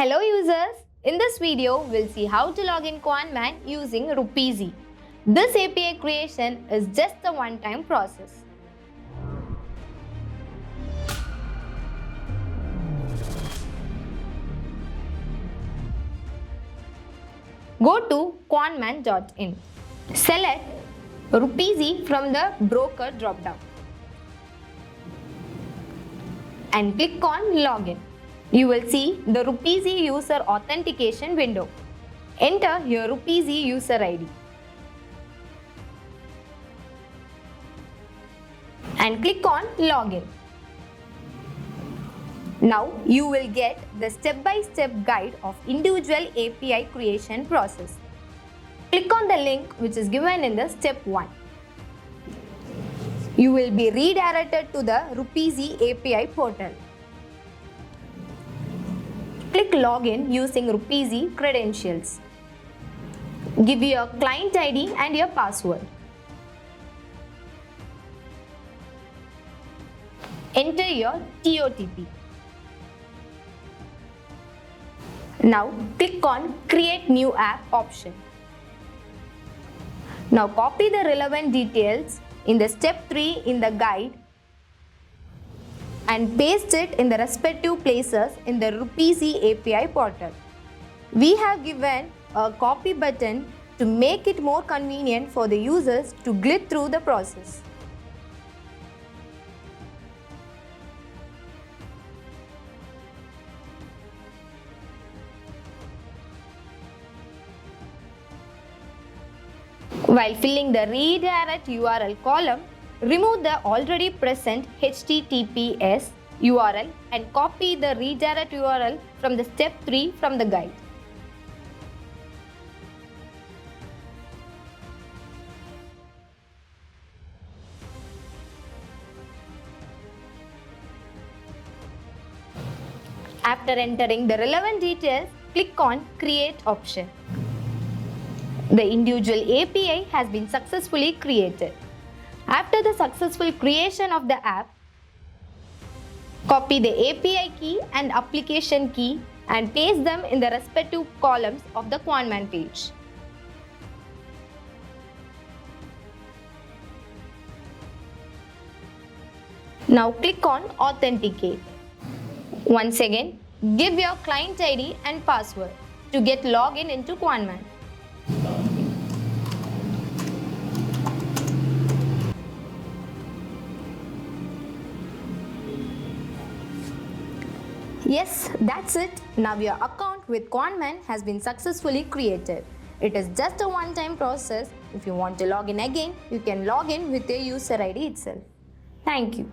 Hello users! In this video, we'll see how to log in Quantman using Rupeezy. This API creation is just a one-time process. Go to quantman.in. Select Rupeezy from the broker dropdown and click on Login. You will see the Rupeezy user authentication window. Enter your Rupeezy user ID and click on Login. Now you will get the step-by-step guide of individual API creation process. Click on the link which is given in the step 1. You will be redirected to the Rupeezy API portal. Click Login using Rupeezy credentials. Give your client ID and your password. Enter your TOTP. Now click on Create New App option. Now copy the relevant details in the step 3 in the guide and paste it in the respective places in the Rupeezy API portal. We have given a copy button to make it more convenient for the users to glide through the process. While filling the redirect URL column, remove the already present HTTPS URL and copy the redirect URL from the step 3 from the guide. After entering the relevant details, click on Create option. The individual API has been successfully created. After the successful creation of the app, copy the API key and application key and paste them in the respective columns of the Quantman page. Now click on Authenticate. Once again, give your client ID and password to get login into Quantman. Yes, that's it. Now your account with Quantman has been successfully created. It is just a one-time process. If you want to log in again, you can log in with your user ID itself. Thank you.